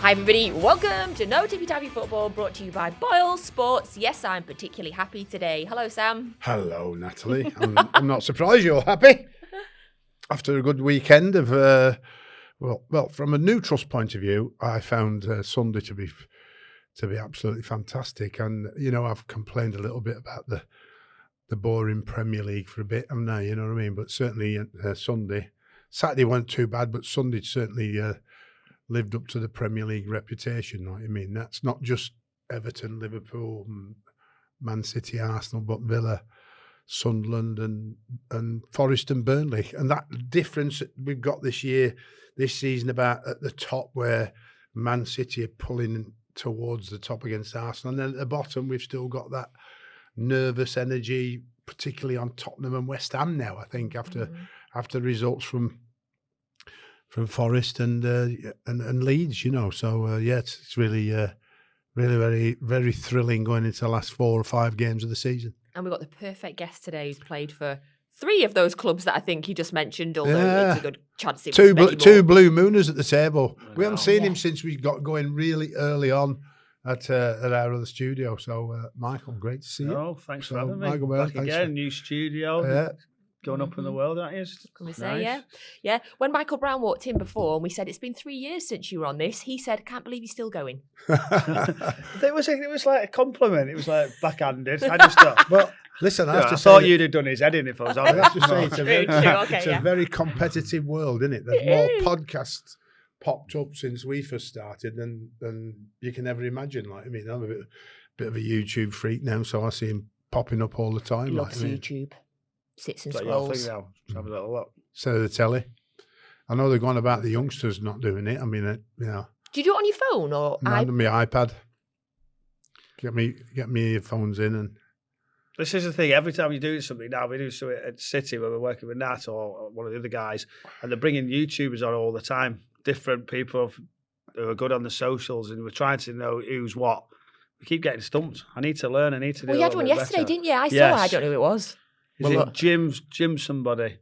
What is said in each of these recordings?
Hi everybody, welcome to No Tippy Tappy Football, brought to you by Boyle Sports. Yes, I'm particularly happy today. Hello, Sam. Hello, Natalie. I'm not surprised you're happy. After a good weekend of, well, from a neutral's point of view, I found Sunday to be absolutely fantastic. And, you know, I've complained a little bit about the boring Premier League for a bit, haven't I? You know what I mean? But certainly Saturday wasn't too bad, but Sunday certainly lived up to the Premier League reputation. You know what I mean? That's not just Everton, Liverpool, Man City, Arsenal, but Villa, Sunderland and Forest and Burnley. And that difference that we've got this season about at the top where Man City are pulling towards the top against Arsenal. And then at the bottom, we've still got that nervous energy, particularly on Tottenham and West Ham now, I think, after results from Forest and Leeds, you know. So, it's really, very, very thrilling going into the last 4 or 5 games of the season. And we've got the perfect guest today who's played for 3 of those clubs that I think you just mentioned, although it's a good chance it was two Blue Mooners at the table. We haven't seen him since we got going really early on at our other studio. So, Michael, great to see you. Oh, thanks for having me. Michael, back again, new studio. Going up in the world, that is. Can we say, yeah. When Michael Brown walked in before and we said, it's been 3 years since you were on this, he said, can't believe you're still going. It was like a compliment. It was like backhanded. I just thought, but listen, I thought you'd have done his head in if I was on. I have to say, it's a very competitive world, isn't it? There's more podcasts popped up since we first started than you can ever imagine. Like, I mean, I'm a bit of a YouTube freak now, so I see him popping up all the time. He loves YouTube. Sits and scrolls. Have a little look. So the telly. I know they're going about the youngsters not doing it. I mean, Do you do it on your phone or on my iPad? Get me earphones in and. This is the thing. Every time you do something now, we do something at City where we're working with Nat or one of the other guys, and they're bringing YouTubers on all the time. Different people who are good on the socials, and we're trying to know who's what. We keep getting stumped. I need to learn. I need to do. Well, you had one yesterday, didn't you? I saw. I don't know who it was. Is it Jim somebody?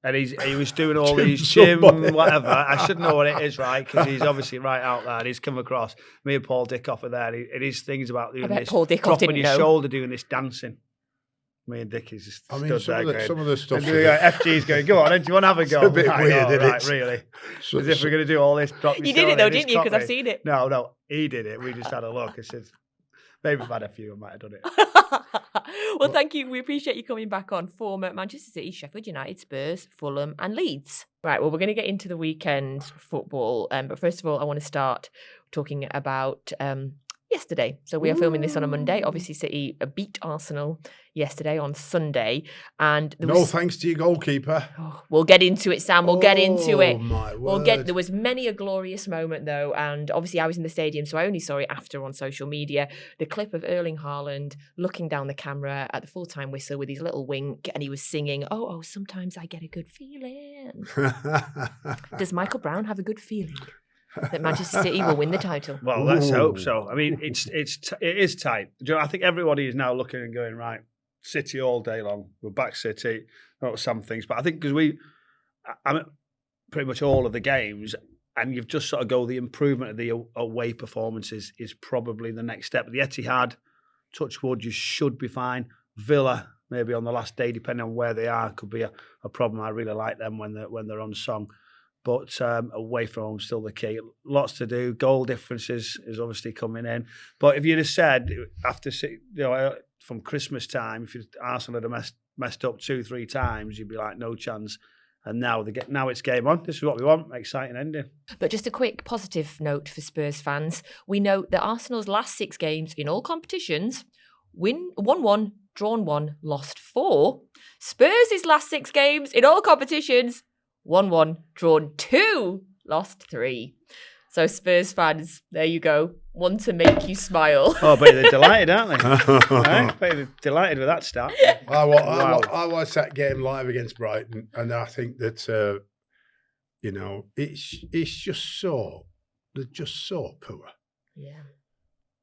And he was doing all these Jim whatever. I should know what it is, right? Because he's obviously right out there. And he's come across me and Paul Dickoff are there. And his things about doing this, Paul Dickoff dropping your shoulder, doing this dancing. Me and Dickie's just some of the stuff. And FG's going, go on, do you want to have a go? It's a bit weird, isn't it? Really? As if we're going to do all this. You did it though, didn't you? Because I've seen it. No, he did it. We just had a look. I said, maybe I've had a few. I might have done it. Well, thank you. We appreciate you coming back on. Former Manchester City, Sheffield United, Spurs, Fulham and Leeds. Right, well, we're going to get into the weekend football. But first of all, I want to start talking about yesterday. So we are filming this on a Monday. Obviously, City beat Arsenal yesterday on Sunday. And thanks to your goalkeeper. We'll get into it, Sam. We'll get into it. My word. There was many a glorious moment, though. And obviously, I was in the stadium, so I only saw it after on social media. The clip of Erling Haaland looking down the camera at the full-time whistle with his little wink, and he was singing, oh, sometimes I get a good feeling. Does Michael Brown have a good feeling that Manchester City will win the title? Well, let's hope so. I mean, it is tight. Do you know, I think everybody is now looking and going, right, City all day long. We're back City. Not some things, but I think because I'm at pretty much all of the games, and you've just sort of go, the improvement of the away performances is probably the next step. The Etihad, touch wood, you should be fine. Villa, maybe on the last day, depending on where they are, could be a problem. I really like them when they're on song. But away from home, still the key. Lots to do. Goal differences is obviously coming in. But if you'd have said after, from Christmas time, if Arsenal had messed up 2-3 times, you'd be like, no chance. And now it's game on. This is what we want. Exciting ending. But just a quick positive note for Spurs fans. We note that Arsenal's last 6 games in all competitions, won 1, drawn 1, lost 4. Spurs' last 6 games in all competitions, 1-1, drawn 2, lost 3. So Spurs fans, there you go. One to make you smile. Oh, but they're delighted, aren't they? Right? But they're delighted with that stat. I watched that game live against Brighton, and I think that it's just they're just so poor. Yeah,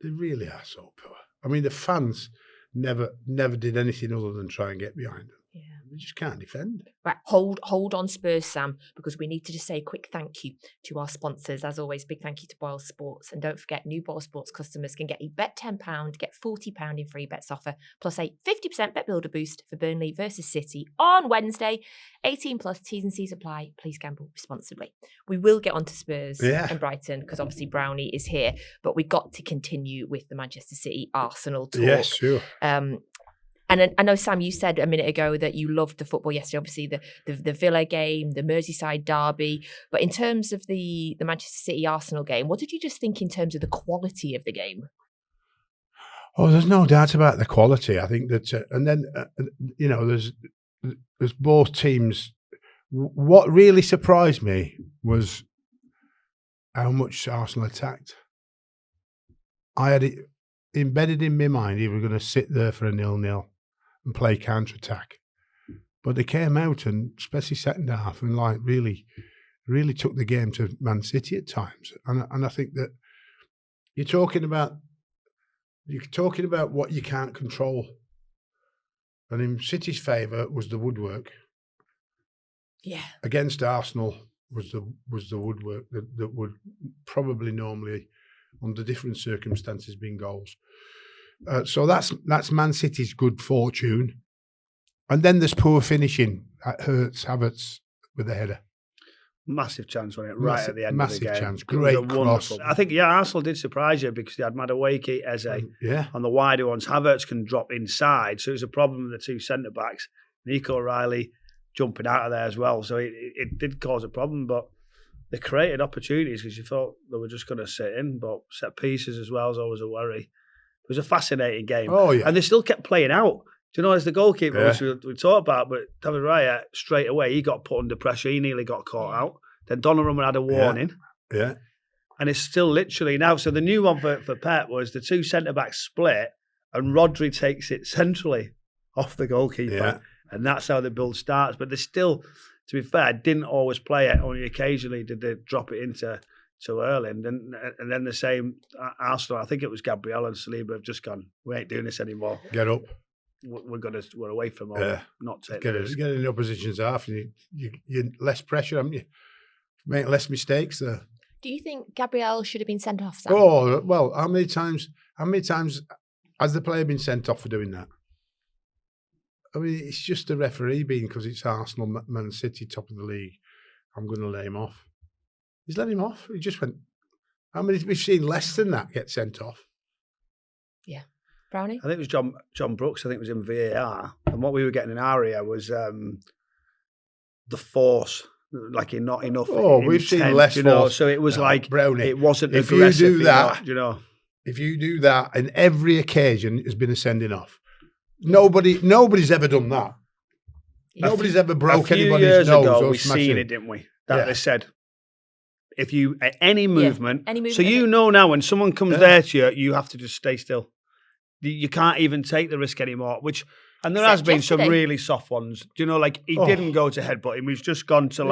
they really are so poor. I mean, the fans never did anything other than try and get behind them. Yeah. They just can't defend. Right, hold on Spurs, Sam, because we need to just say a quick thank you to our sponsors. As always, big thank you to Boyle Sports. And don't forget, new Boyle Sports customers can get a bet £10, get £40 in free bets offer, plus a 50% bet builder boost for Burnley versus City on Wednesday. 18 plus, T's and C's apply. Please gamble responsibly. We will get on to Spurs and Brighton, because obviously Brownie is here, but we've got to continue with the Manchester City Arsenal talk. Yes, sure. And I know, Sam, you said a minute ago that you loved the football yesterday, obviously the Villa game, the Merseyside derby. But in terms of the Manchester City-Arsenal game, what did you just think in terms of the quality of the game? Oh, there's no doubt about the quality. I think that, and then, there's both teams. What really surprised me was how much Arsenal attacked. I had it embedded in my mind he were going to sit there for a 0-0 and play counter-attack. But they came out, and especially second half, and really took the game to Man City at times. And I think that you're talking about what you can't control. And in City's favour was the woodwork. Yeah. Against Arsenal was the woodwork that would probably normally, under different circumstances, been goals. So that's Man City's good fortune. And then there's poor finishing at Havertz with the header. Massive chance, wasn't it? Right at the end of the game. Massive chance. Great cross. I think, Arsenal did surprise you because they had Madueke, Eze on the wider ones. Havertz can drop inside. So it was a problem with the two centre-backs. Nico O'Reilly jumping out of there as well. So it did cause a problem, but they created opportunities because you thought they were just going to sit in, but set pieces as well is always a worry. It was a fascinating game. Oh, yeah. And they still kept playing out. Do you know, as the goalkeeper, which we talked about, but David Raya, straight away, he got put under pressure. He nearly got caught out. Then Donnarumma had a warning. Yeah. And it's still literally now. So the new one for Pep was the two centre-backs split and Rodri takes it centrally off the goalkeeper. Yeah. And that's how the build starts. But they still, to be fair, didn't always play it. Only occasionally did they drop it into Erling. And then the same Arsenal, I think it was Gabriel and Saliba have just gone, we ain't doing this anymore. Get up. We're away from all. Not take get in the opposition's half. You less pressure, haven't you? Make less mistakes there. Do you think Gabriel should have been sent off, Sam? Oh, well, how many times has the player been sent off for doing that? I mean, it's just the referee being, because it's Arsenal, Man City, top of the league. I'm going to lay him off. He's let him off. He just went. How many we've seen less than that get sent off? Yeah. Brownie? I think it was John Brooks. I think it was in VAR. And what we were getting in our area was the force, like not enough. Oh, we've seen less force. So it was like, Brownie, it wasn't if aggressive. You do that, if you do that, and every occasion has been a sending off. Nobody's ever done that. Nobody's ever broke anybody's nose. A few years ago, or we smashing. seen it, didn't we? That they said, if you any movement, so you know now when someone comes there to you, you have to just stay still. You can't even take the risk anymore. And there has been some really soft ones. Do you know, like he didn't go to headbutt him. He's just gone to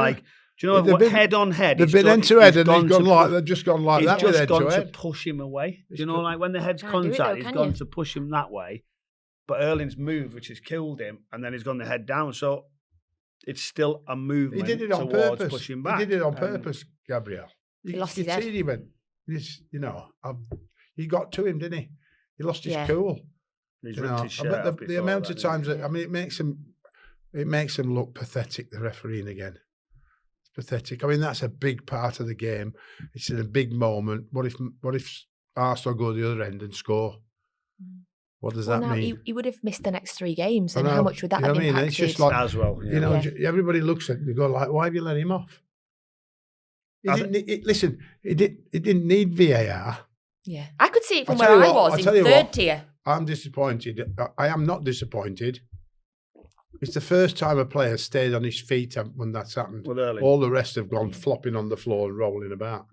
do you know, head on head. They've been end to head, and they've just gone like that. He's just gone to push him away. Do you know, like when the head's contact, he's gone to push him that way. But Erling's moved, which has killed him, and then he's gone the head down. So it's still a movement. He did it on towards purpose. Pushing back. He did it on purpose, Gabriel. He lost his head. He went, he got to him, didn't he? He lost his cool. He's ripped his shirt off the amount of times that, it makes him look pathetic, the refereeing again. It's pathetic. I mean, that's a big part of the game. It's in a big moment. What if Arsenal go the other end and score? What does that mean? He would have missed the next 3 games, and how much would that have impacted? It's just like, as well. Everybody looks at it and go like, why have you let him off? Listen, it didn't need VAR. Yeah, I could see it from where I was in third tier. I'm disappointed. I am not disappointed. It's the first time a player stayed on his feet when that's happened. All the rest have gone flopping on the floor and rolling about.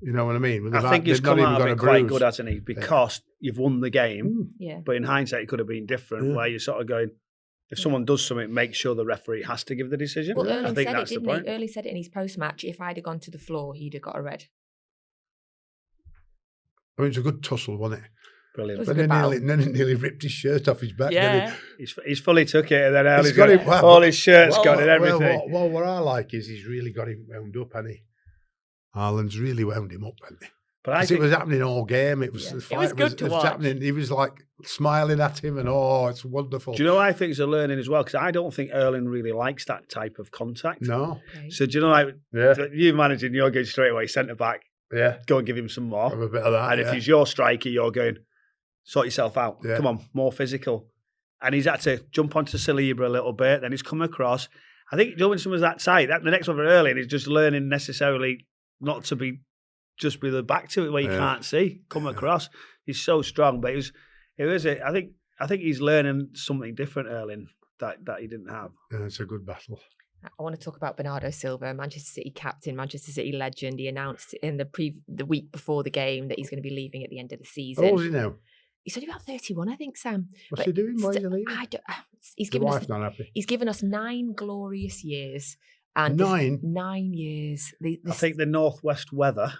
You know what I mean? I think he's come out of it quite good, hasn't he? Because you've won the game. Yeah. But in hindsight, it could have been different, where you're sort of going, if someone does something, make sure the referee has to give the decision. Well, I think that's the point. Erling said it in his post-match, if I'd have gone to the floor, he'd have got a red. I mean, it's a good tussle, wasn't it? Brilliant. was a But good then he nearly ripped his shirt off his back. Yeah. Didn't He's fully took it, and then he? Erling's He's got got him, well, all his shirts well, gone and everything. Well, what I like is he's really got him wound up, hasn't he? Haaland's really wound him up, hasn't he? But I Because think it was happening all game. It was Yeah. the It fight was good to was watch. happening. He was like smiling at him, and it's wonderful. Do you know what I think is a learning as well? Because I don't think Erling really likes that type of contact. No, Okay. So do you know, like yeah, you managing, you're going straight away centre back, yeah, go and give him some more. have a bit of that. And if yeah. he's your striker, you're going, sort yourself out. Yeah. Come on, more physical. And he's had to jump onto Saliba a little bit. Then he's come across. I think when someone's that tight, the next one for Erling is just learning necessarily not to be just with the back to it where you can't see. Come across. He's so strong, but I think he's learning something different, Erling, that he didn't have. Yeah, it's a good battle. I want to talk about Bernardo Silva, Manchester City captain, Manchester City legend. He announced in the week before the game that he's going to be leaving at the end of the season. How old is he now? He's only about 31, I think, Sam. What's he doing? Why is he leaving? He's His given us. wife not happy. He's given us 9 glorious years. And 9? 9 years. I think the northwest weather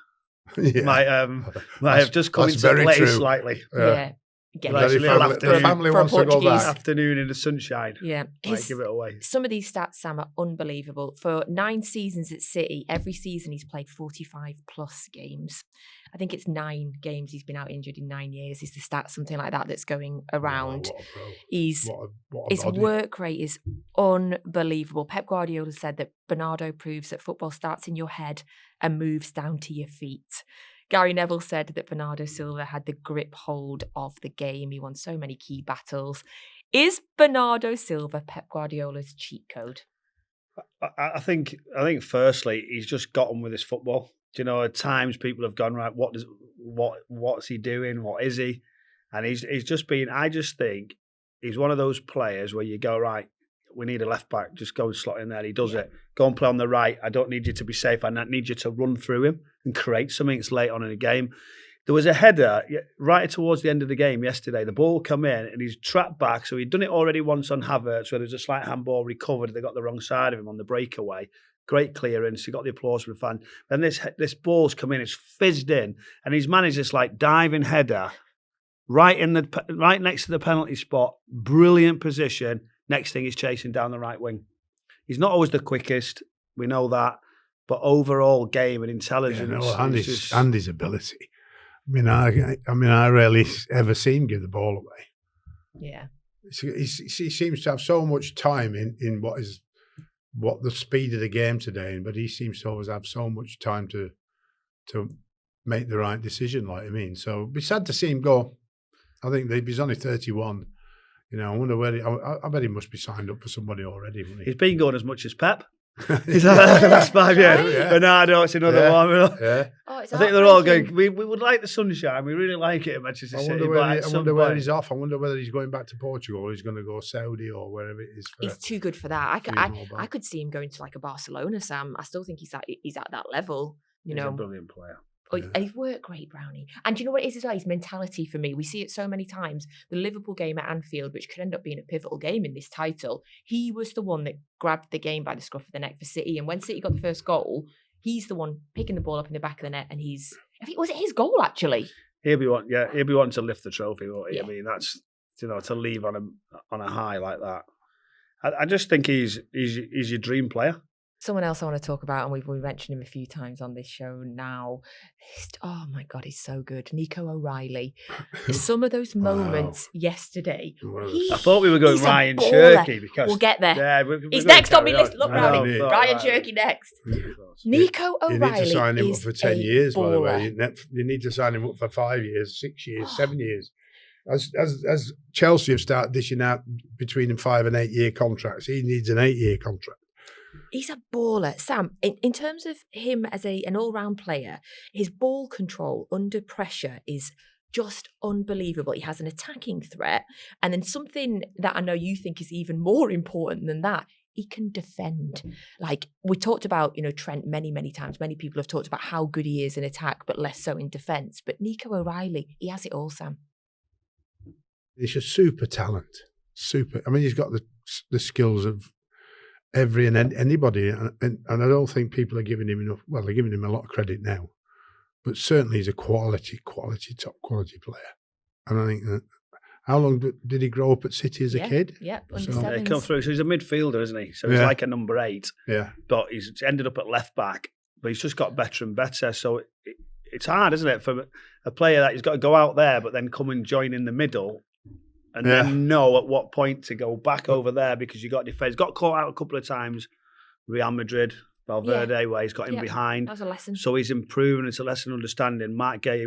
Yeah. might have just come that's into very play true. slightly. Yeah. Get Right, it. it's a little the afternoon. family For a wants to go Portuguese. back. Afternoon in the sunshine. Yeah. Might give it away. Some of these stats, Sam, are unbelievable. For 9 seasons at City, every season he's played 45 plus games. I think it's 9 games he's been out injured in 9 years. Is the stat something like that that's going around? Oh, what a pro. He's What a his body. work rate is unbelievable. Pep Guardiola said that Bernardo proves that football starts in your head and moves down to your feet. Gary Neville said that Bernardo Silva had the grip hold of the game. He won so many key battles. Is Bernardo Silva Pep Guardiola's cheat code? I think firstly he's just got on with his football. Do you know, at times people have gone, right, what's he doing? What is he? And he's just been, I just think he's one of those players where you go, right, we need a left back, just go and slot in there. He does it. Go and play on the right. I don't need you to be safe. I need you to run through him and create something. It's late on in the game. There was a header right towards the end of the game yesterday. The ball come in and he's trapped back. So he'd done it already once on Havertz where there was a slight handball recovered. They got the wrong side of him on the breakaway. Great clearance. He got the applause from the fan. Then this ball's come in. It's fizzed in. And he's managed this like diving header right next to the penalty spot. Brilliant position. Next thing he's chasing down the right wing. He's not always the quickest. We know that. But overall game and intelligence. Andy's ability. I mean, I rarely ever see him give the ball away. Yeah. He seems to have so much time in what the speed of the game today, but he seems to always have so much time to make the right decision. Like I mean, so it'd be sad to see him go. I think he's only 31. You know, I wonder where I bet he must be signed up for somebody already. Wouldn't he? He's been going as much as Pep. He's like the last 5 years. Yeah. Bernardo, it's another one. Yeah. Oh, it's I think they're all heartbreaking. going, we would like the sunshine. We really like it at Manchester City. I wonder where he's off. I wonder whether he's going back to Portugal or he's going to go Saudi or wherever it is. He's too good for that. seasonal I could see him going to like a Barcelona, Sam. I still think he's at that level. You He's know, a brilliant player. And his work rate, Brownie. And do you know what it is as well? His mentality for me. We see it so many times. The Liverpool game at Anfield, which could end up being a pivotal game in this title, he was the one that grabbed the game by the scruff of the neck for City. And when City got the first goal, he's the one picking the ball up in the back of the net. And was it his goal actually? He'll be wanting to lift the trophy, won't he? Yeah. I mean, that's, to leave on a high like that. I just think he's your dream player. Someone else I want to talk about, and we've mentioned him a few times on this show now. Oh my God, he's so good. Nico O'Reilly. Some of those moments yesterday. I thought we were going he's a Rayan baller. Cherki because We'll get there. Yeah, He's next on my list. Look, I know, Brownie. yeah. Ryan Cherki next. Nico You need O'Reilly to sign him up is for 10 a years, by the way. baller. You need to sign him up for 5 years, 6 years, 7 years. As Chelsea have started dishing out between 5 and 8 year contracts, he needs an 8-year contract. He's a baller. Sam, in terms of him as an all-round player, his ball control under pressure is just unbelievable. He has an attacking threat. And then something that I know you think is even more important than that, he can defend. Like we talked about, Trent many, many times. Many people have talked about how good he is in attack, but less so in defence. But Nico O'Reilly, he has it all, Sam. He's a super talent. Super. I mean, he's got the skills of every and anybody. And I don't think people are giving him enough. Well, they're giving him a lot of credit now. But certainly he's a top quality player. And I think that, how long did he grow up at City as a kid? Yeah, under So- Yeah, he sevens. come through. So he's a midfielder, isn't he? So he's Yeah. like a number 8, Yeah. but he's ended up at left back. But he's just got better and better. So it's hard, isn't it, for a player that he's got to go out there, but then come and join in the middle, and then know at what point to go back over there because you got defence. Got caught out a couple of times. Real Madrid, Valverde, where he's got in behind. That was a lesson. So he's improving. It's a lesson understanding. Mark Gay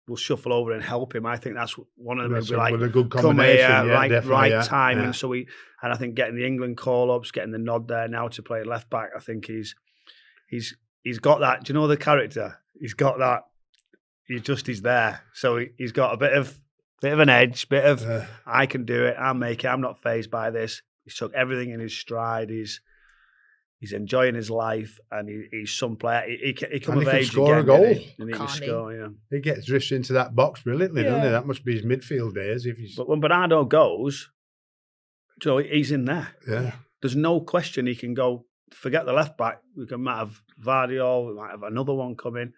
will shuffle over and help him. I think that's one of them. That's Will be like, with a good come combination. here, Yeah, right yeah, time. yeah. And so and I think getting the England call-ups, getting the nod there now to play left back, I think he's got that. Do you know the character? He's got that. He's there. So he's got a bit of an edge, bit of I can do it, I'll make it, I'm not fazed by this. He's took everything in his stride. He's enjoying his life, and he's some player. He come of can age score a again, goal. and he can Can't he? score. Yeah. He gets drifts into that box brilliantly, doesn't he? Yeah. That must be his midfield days. If he's But when Bernardo goes, so he's in there. yeah, There's no question he can go. Forget the left back. Might have Vardiol. We might have another one coming,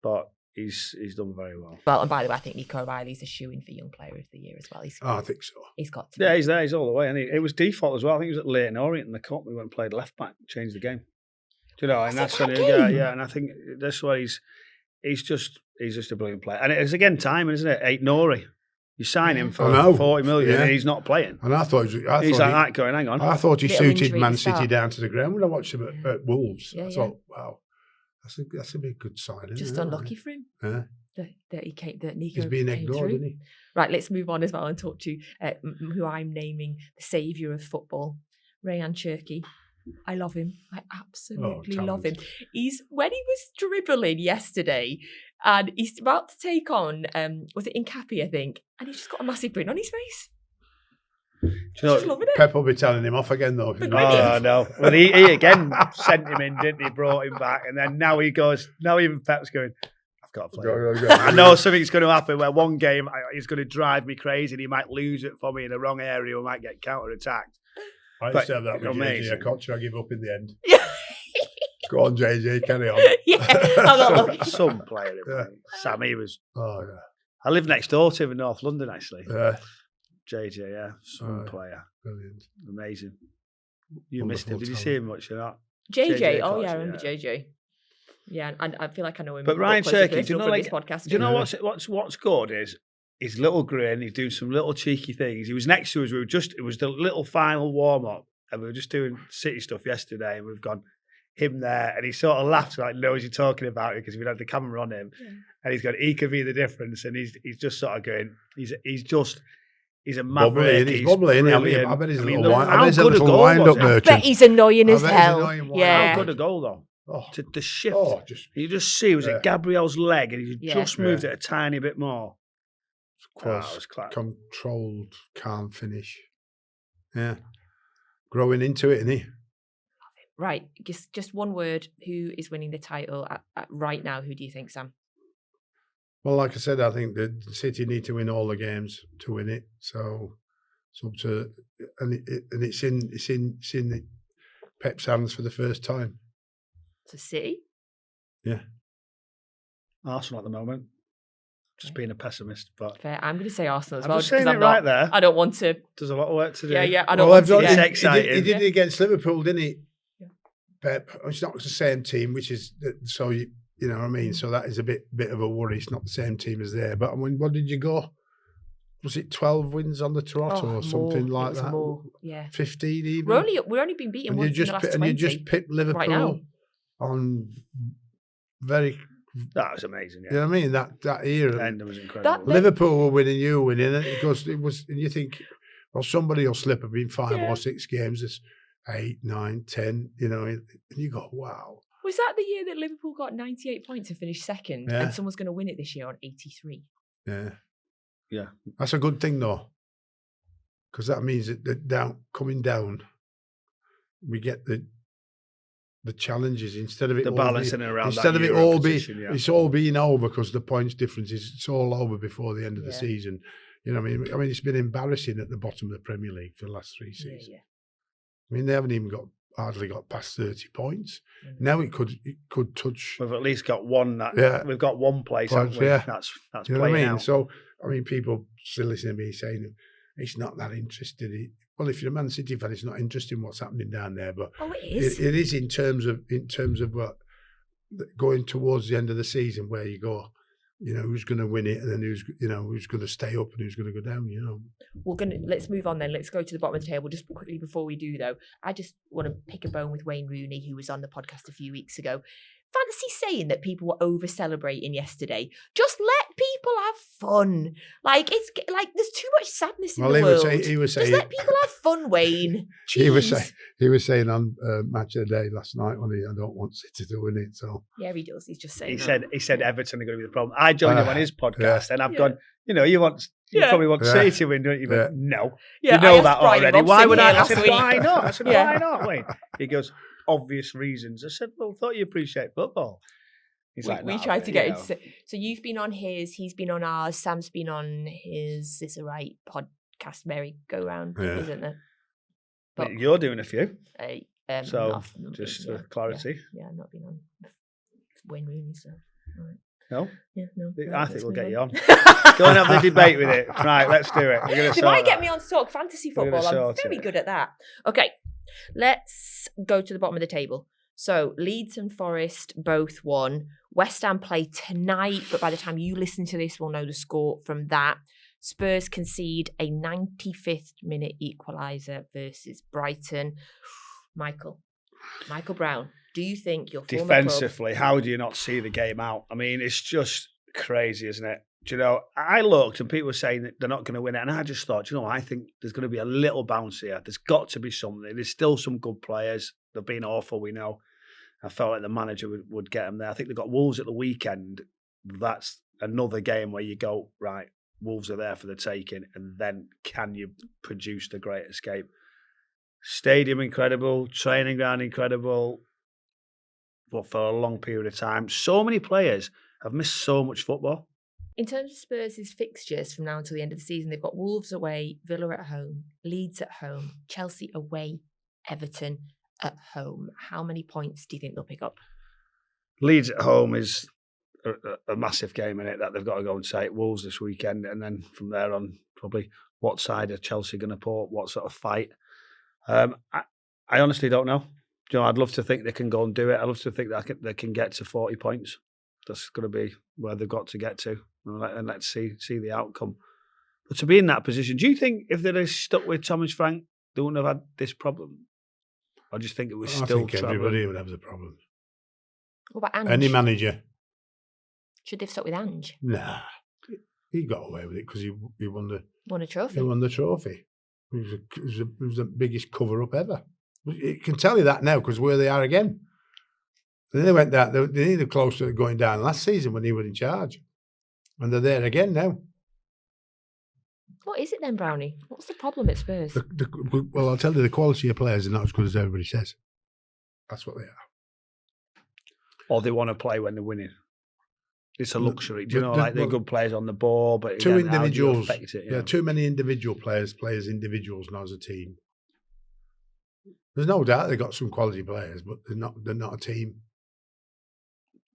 but he's done very well. Well, and by the way, I think Nico O'Reilly's a shoo-in for Young Player of the Year as well. I think so. He's got to. Yeah, he's there. He's all the way, and it was default as well. I think he was at Leyton Orient in the cup. We went and played left back, changed the game. Do you know? And that's when and I think that's why he's just a brilliant player. And it's again time, isn't it? 8 Nori. You sign him for 40 million, and he's not playing. And I thought He's like that going. Hang on. I thought he Little suited injury Man at the City start. down to the ground when I watched him at Wolves. Yeah, I thought, wow, that's a big good sign. Just unlucky for him Yeah. that Nico He's being came ignored, through. isn't he? Right, let's move on as well and talk to who I'm naming the saviour of football, Rayan Cherki. I love him. I absolutely love him. When he was dribbling yesterday, and he's about to take on, was it Incapi, I think, and he's just got a massive grin on his face. Do you know, Just loving it. Pep will be telling him off again, though. Oh, no. Well, he again sent him in, didn't he? Brought him back. And then now even Pep's going, I've got to play. Go. I know something's going to happen where one game he's going to drive me crazy and he might lose it for me in the wrong area or might get counter-attacked. I used to have that with amazing. JJ. I can't give up in the end. Yeah. Go on, JJ, carry on. Yeah, I'm not looking. Some player. Yeah. Sam, he was... Oh, yeah. I live next door to him in North London, actually. Yeah. JJ, yeah. Some player. Brilliant. Amazing. You Wonderful missed him. Did you talent. see him much or not? JJ, oh Cox, yeah, I remember JJ. Yeah, and I feel like I know him. But a Rayan bit closer Cherki, do you know, from like, this podcast. do you know Yeah. what's good is his little grin. He's doing some little cheeky things. He was next to us. It was the little final warm up, and we were just doing City stuff yesterday, and we've gone him there, and he sort of laughs like knows you're talking about it because we had the camera on him, and he's gone, he could be the difference, and he's just sort of going, he's a maverick. He's bubbly, isn't he? Brilliant. I bet he's a mean, little look, wind. I how bet he's a good a little goal wind-up was it? I merchant. bet he's annoying I as bet he's hell. annoying wild. Yeah. How good a goal though. Oh, To the shift. You just see, it was Yeah. at Gabriel's leg, and he Yeah. just moved it a tiny bit more. close, it was class. controlled, calm finish. Yeah. Growing into it, isn't he? Right, just one word. Who is winning the title at right now? Who do you think, Sam? Well, like I said, I think that City need to win all the games to win it. So it's up to, and it's in Pep's hands for the first time. To City? Yeah. Arsenal at the moment. Just being a pessimist, but Fair. I'm going to say Arsenal as I'm well. just saying because it I'm not, right there. I don't want to. There's a lot of work to do. Yeah. I don't Well, want to. I've It's done- exciting. He did it against Liverpool, didn't he? Yeah. Pep. It's not the same team, which is so you know what I mean. So that is a bit of a worry. It's not the same team as there. But I mean, what did you go? Was it 12 wins on the trot or something more. like It was that? more. Yeah. 15 even. We're only been beaten and once in the last 20. you just picked Liverpool right now. on very. That was amazing. You Yeah. know what I mean? That era. End was incredible. Liverpool were winning, you were winning, and it was, and you think, well, somebody will slip up in 5 or 6 games. It's 8, 9, 10. You know, and you go, wow. Was that the year that Liverpool got 98 points and finished second, Yeah. and someone's going to win it this year on 83? Yeah, that's a good thing though, because that means that coming down, we get the challenges instead of it The all balancing being, around instead that of it Euro all position, yeah. it's all being over because the points difference it's all over before the end of the Yeah. season. You know what I mean? It's been embarrassing at the bottom of the Premier League for the last 3 seasons. Yeah. I mean, they haven't even hardly got past 30 points. Mm-hmm. Now it could touch. We've at least got one. Yeah. We've got one place. Points, Haven't we? yeah. That's You know what I playing mean? out. So I mean, people still listen to me saying it's not that interested. Well, if you're a Man City fan, it's not interesting what's happening down there, but it is. It is in terms of what going towards the end of the season, where you go, who's going to win it, and then who's going to stay up and who's going to go down. Let's move on then. Let's go to the bottom of the table. Just quickly before we do, though, I just want to pick a bone with Wayne Rooney, who was on the podcast a few weeks ago. Fancy saying that people were over celebrating yesterday. Just let people have fun. Like there's too much sadness in the world. He was saying, just let people have fun, Wayne. He was saying on Match of the Day last night, I don't want City to win it. So yeah, he does. He's just saying. He said Everton are going to be the problem. I joined him on his podcast, and I've gone. You probably want City to win, don't you? But no, you know that already. Why would I? I said, why not? I said, why not, Wayne? He goes, obvious reasons. I said, well, thought you appreciate football. He's we tried to get into. So you've been on his, he's been on ours, Sam's been on his. It's a right podcast merry-go-round, isn't it? But you're doing a few. So not just for clarity. Yeah, I've not been on Wayne Rooney, so. Right. No? Yeah, no. I think we'll get you on. Go and have the debate with it. Right, let's do it. They might get me on to talk fantasy football. I'm very good at that. Okay, let's go to the bottom of the table. So Leeds and Forest both won. West Ham play tonight, but by the time you listen to this, we'll know the score from that. Spurs concede a 95th minute equaliser versus Brighton. Michael Brown, do you think your former defensively, club... how do you not see the game out? I mean, it's just crazy, isn't it? Do you know, I looked and people were saying that they're not going to win it, and I just thought, I think there's going to be a little bounce here. There's got to be something. There's still some good players. They've been awful, we know. I felt like the manager would get them there. I think they've got Wolves at the weekend. That's another game where you go, right, Wolves are there for the taking, and then can you produce the great escape? Stadium incredible, training ground incredible, but for a long period of time. So many players have missed so much football. In terms of Spurs' fixtures from now until the end of the season, they've got Wolves away, Villa at home, Leeds at home, Chelsea away, Everton at home. How many points do you think they'll pick up? Leeds at home is a massive game in it that they've got to go and take. Wolves this weekend, and then from there on, probably what side are Chelsea going to put, what sort of fight. I honestly don't know. I'd love to think they can go and do it. I'd love to think that they can get to 40 points. That's going to be where they've got to get to. And let's see the outcome. But to be in that position, do you think if they'd have stuck with Thomas Frank, they wouldn't have had this problem? I just think it was still I think everybody would have the problem. What about Ange? Any manager. Should they have stuck with Ange? Nah. He got away with it because he won a trophy. He won the trophy. It was the biggest cover-up ever. You can tell you that now because where they are again. And then they went down. They needed close to going down last season when he was in charge. And they're there again now. What is it then, Brownie? What's the problem at Spurs? Well, I'll tell you, the quality of players are not as good as everybody says. That's what they are. Or they want to play when they're winning. It's a luxury. Do you know, they're good players on the ball, but two again, individuals. How do you affect it, too many individual players individuals, not as a team. There's no doubt they've got some quality players, but they're not a team.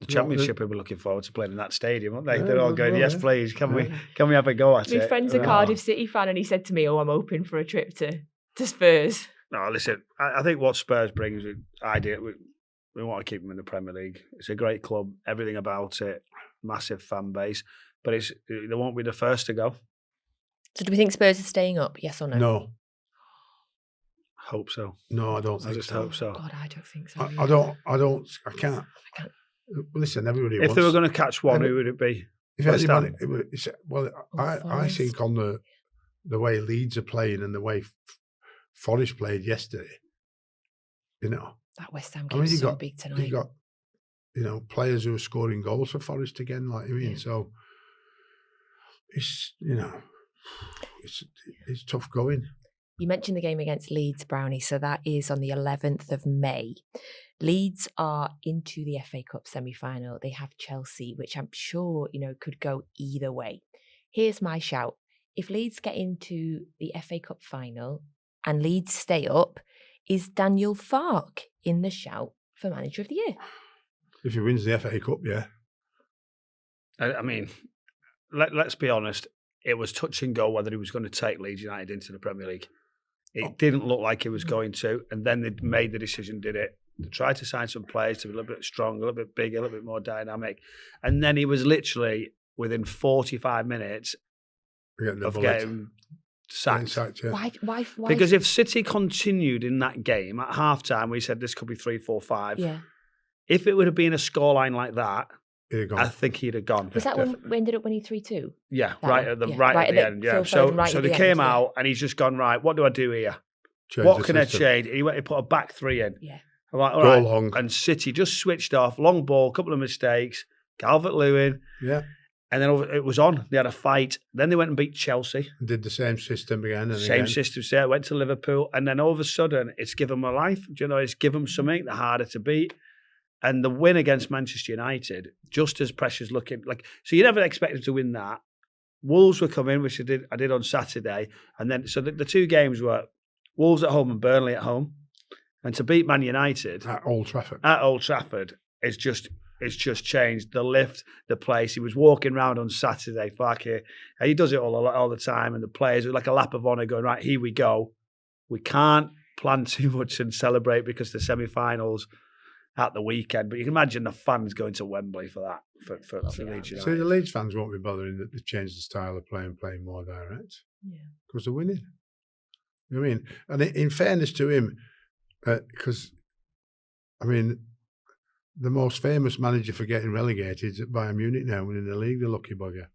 The Championship, we're looking forward to playing in that stadium, aren't they? Yeah, they're all going, yes, please, can we have a go at it? My friend's a Cardiff City fan, and he said to me, I'm hoping for a trip to Spurs. No, listen, I think what Spurs brings, we want to keep them in the Premier League. It's a great club, everything about it, massive fan base, but they won't be the first to go. So do we think Spurs are staying up, yes or no? No. Hope so. No, I don't think so. I just hope so. God, I don't think so. I can't. Listen, everybody If they were going to catch one, who would it be? If anybody, I think on the way Leeds are playing and the way Forest played yesterday, that West Ham game is so big tonight. You got, players who are scoring goals for Forest again, so it's, it's tough going. You mentioned the game against Leeds, Brownie, so that is on the 11th of May. Leeds are into the FA Cup semi-final. They have Chelsea, which I'm sure, could go either way. Here's my shout. If Leeds get into the FA Cup final and Leeds stay up, is Daniel Farke in the shout for Manager of the Year? If he wins the FA Cup, yeah. I mean, let's be honest. it was touch and go whether he was going to take Leeds United into the Premier League. It didn't look like he was going to, and then they made the decision, did it. They tried to sign some players to be a little bit stronger, a little bit bigger, a little bit more dynamic. And then he was literally within 45 minutes of getting sacked. Why? Because if City continued in that game at half-time, we said this could be 3-4-5. Yeah. If it would have been a scoreline like that, I think he'd have gone. Was that when we ended up winning 3-2? Yeah, right at the end. Yeah. So they came out and he's just gone, right, what do I do here? What can I change? He went to put a back three in. Yeah. I'm like, all right. Long. And City just switched off. Long ball, couple of mistakes. Calvert-Lewin. Yeah. And then it was on. They had a fight. Then they went and beat Chelsea. Did the same system again. Same system. So went to Liverpool. And then all of a sudden, it's given them a life. Do you know, it's given them something. They're harder to beat. And the win against Manchester United, just as pressures looking like, so you never expected to win that. Wolves were coming, which I did on Saturday, and then so the two games were Wolves at home and Burnley at home, and to beat Man United at Old Trafford it's just changed the lift, the place. He was walking around on Saturday, Farke. He does it all the time, and the players were like a lap of honour, going right, here we go. We can't plan too much and celebrate because the semi-finals at the weekend, but you can imagine the fans going to Wembley for that for Leeds United. So the Leeds fans won't be bothering that they changed the style of playing more direct. Yeah, because they're winning. You know what I mean? And in fairness to him, because I mean, the most famous manager for getting relegated is at Bayern Munich now, winning the league. The lucky bugger.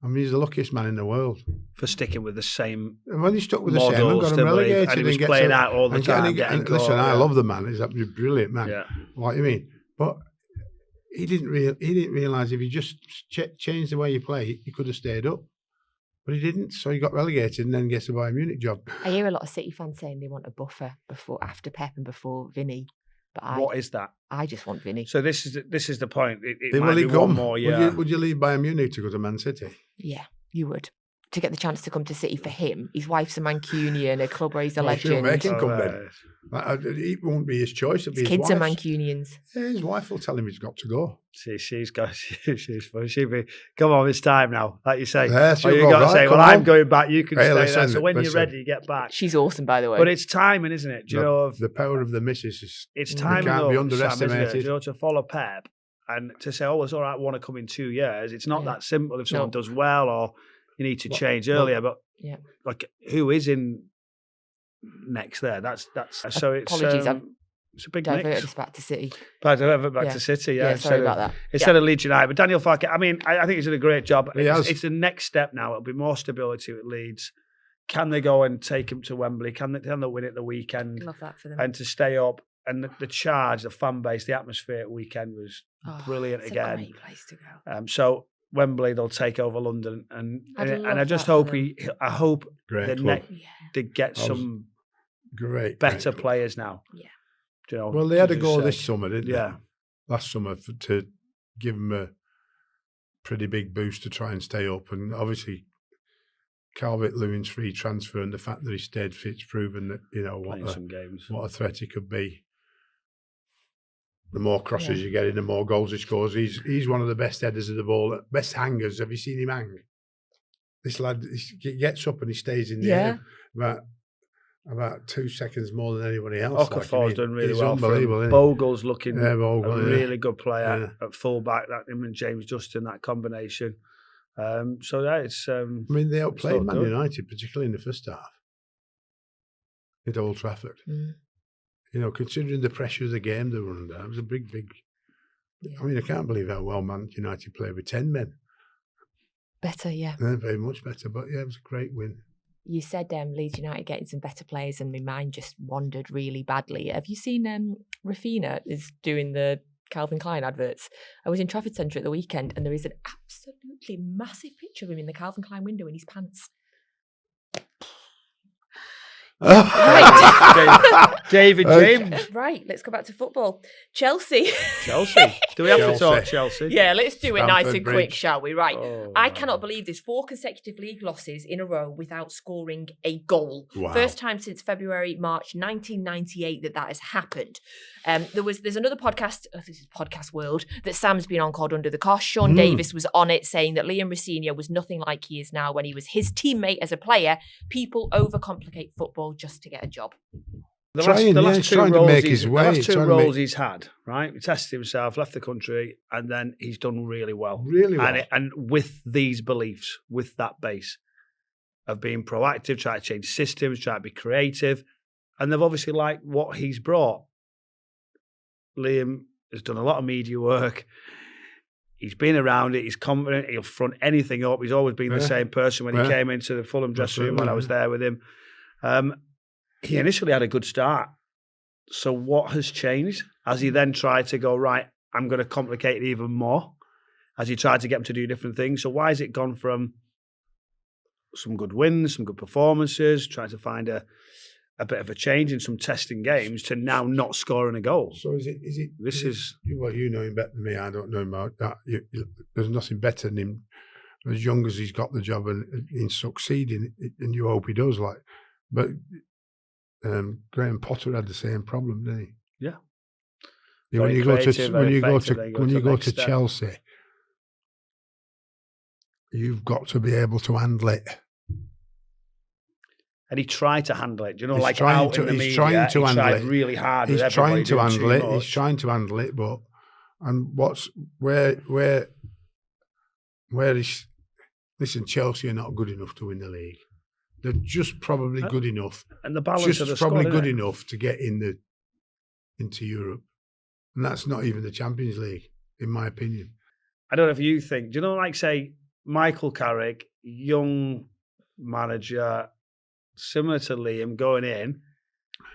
I mean, he's the luckiest man in the world for sticking with the same. And when he stuck with the same and got him relegated, and he was playing out all the time. Listen, I love the man; he's a brilliant man. Yeah. What you mean? But he didn't realise if he just changed the way you play, he could have stayed up. But he didn't, so he got relegated and then gets a Bayern Munich job. I hear a lot of City fans saying they want a buffer after Pep and before Vinny. But what is that? I just want Vinny. So this is the point. It might be one more year. Would you leave Bayern Munich to go to Man City? Yeah, you would. To get the chance to come to City for him. His wife's a Mancunian, a club where he's a legend. She'll make him come then. It won't be his choice. It'll be his kids wife's. Are Mancunians. Yeah, his wife will tell him he's got to go. She's funny. She'll be, come on, it's time now, like you say. Yeah, or you got to say, well, I'm going back, you can stay there. So when you're ready, get back. She's awesome, by the way. But it's timing, isn't it? Do you know? The power of the missus is. It's timing, can't be underestimated. Sam, do you know, to follow Pep and to say, oh, it's all right, I want to come in 2 years. It's not that simple if someone does well or you need to change earlier. But like, who is in next there? That's so it's. Apologies, it's a big diverted mix. us back to City. Back to City, yeah. Sorry about that. Instead of Leeds United. But Daniel Farke, I mean, I think he's done a great job. It's the next step now. It'll be more stability with Leeds. Can they go and take him to Wembley? Can they win it the weekend? Love that for them. And to stay up. And the charge, the fan base, the atmosphere at weekend was brilliant again. It's a great place to go. So Wembley, they'll take over London, and I just hope I hope they get some better players now. Yeah. You know, well, they had a goal this summer, didn't they? Yeah. Last summer to give them a pretty big boost to try and stay up, and obviously Calvert-Lewin's free transfer and the fact that he stayed fit's proven that what a threat he could be. The more crosses you get in, the more goals he scores. He's one of the best headers of the ball, best hangers. Have you seen him hang? This lad, he gets up and he stays in the air about 2 seconds more than anybody else. Okafor's done really well. Unbelievable. Bogle's looking a really good player at fullback. That him and James Justin, that combination. It's. I mean, they outplayed Man United, particularly in the first half at Old Trafford. Mm. You know, considering the pressure of the game they were under, it was a big. I mean, I can't believe how well Man United played with 10 men. Better, yeah. Very much better, but it was a great win. You said Leeds United getting some better players, and my mind just wandered really badly. Have you seen Rafina is doing the Calvin Klein adverts? I was in Trafford Centre at the weekend, and there is an absolutely massive picture of him in the Calvin Klein window in his pants. Right. David James. Right, let's go back to football. Chelsea. Do we have to talk Chelsea? Yeah, let's do it nice Stamford and Bridge. quick, shall we? Right. Oh, I man. cannot believe this. 4 consecutive league losses in a row without scoring a goal. Wow. First time since March 1998 that has happened. There's another podcast, this is Podcast World, that Sam's been on called Under the Cosh. Sean Davis was on it saying that Liam Rosenior was nothing like he is now when he was his teammate as a player. People overcomplicate football just to get a job. The Trying to make his way. The last two trying to roles he's had, right? He tested himself, left the country, and then he's done really well. Really well. And with these beliefs, with that base of being proactive, trying to change systems, trying to be creative, and they've obviously liked what he's brought. Liam has done a lot of media work. He's been around it. He's confident. He'll front anything up. He's always been the same person when he came into the Fulham dressing room when I was there with him. He initially had a good start. So what has changed? Has he then tried to go, right, I'm going to complicate it even more? Has he tried to get him to do different things? So why has it gone from some good wins, some good performances, trying to find a bit of a change in some testing games to now not scoring a goal? So is it? Well, you know him better than me. I don't know him about that. There's nothing better than him. As young as he's got the job and in succeeding, and you hope he does. But Graham Potter had the same problem, didn't he? Yeah. When you go to Chelsea, you've got to be able to handle it. And he tried to handle it. Do you know, He's like trying out to- in the he's media, trying to he handle tried it. really hard. He's with trying everybody to doing handle too it. much. He's trying to handle it, but where is? Listen, Chelsea are not good enough to win the league. They're just probably good enough. And the balance of the Just probably squad, good isn't it? enough to get into Europe, and that's not even the Champions League, in my opinion. I don't know if you think, do you know, like, say, Michael Carrick, young manager, similar to Liam, going in,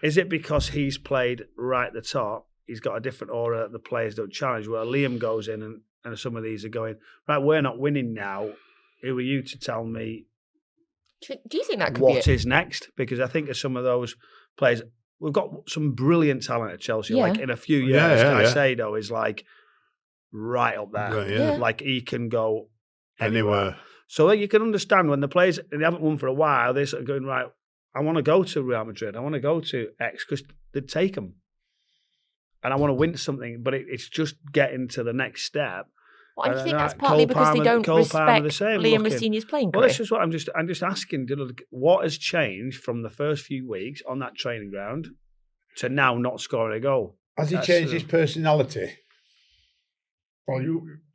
is it because he's played right at the top, he's got a different aura that the players don't challenge, where Liam goes in and some of these are going, right, we're not winning now, who are you to tell me Do you think that could what be it? is next? Because I think of some of those players, we've got some brilliant talent at Chelsea. Yeah. Like in a few years, Caicedo is like right up there. Right, yeah. Like he can go anywhere. Anywhere. So you can understand when the players, and they haven't won for a while, they're sort of going, right, I want to go to Real Madrid. I want to go to X because they'd take them. And I want to win something, but it's just getting to the next step. Well, and you think that's Cole partly because they Palmer- don't Cole Palmer the respect same Liam looking. Rosenior's playing Well, career? this is what I'm just asking. What has changed from the first few weeks on that training ground to now not scoring a goal? Has he changed his personality? Or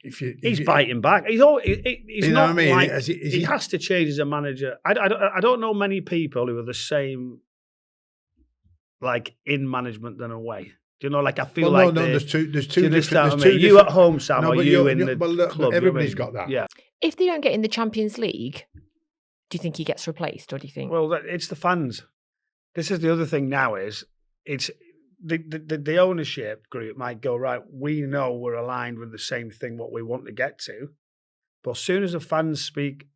He's biting back. He's not You know what I mean? like Is he has to change as a manager. I don't know many people who are the same, like in management than away. Do you know? Like I feel Well, like no, there's two you different. understand There's what I two mean? You different- at home, Sam, No, or but you you're- in the but look, club? everybody's you know what I got mean? that. Yeah. If they don't get in the Champions League, do you think he gets replaced, or do you think? Well, it's the fans. This is the other thing now is it's the ownership group might go, right, we know we're aligned with the same thing, what we want to get to. But as soon as the fans speak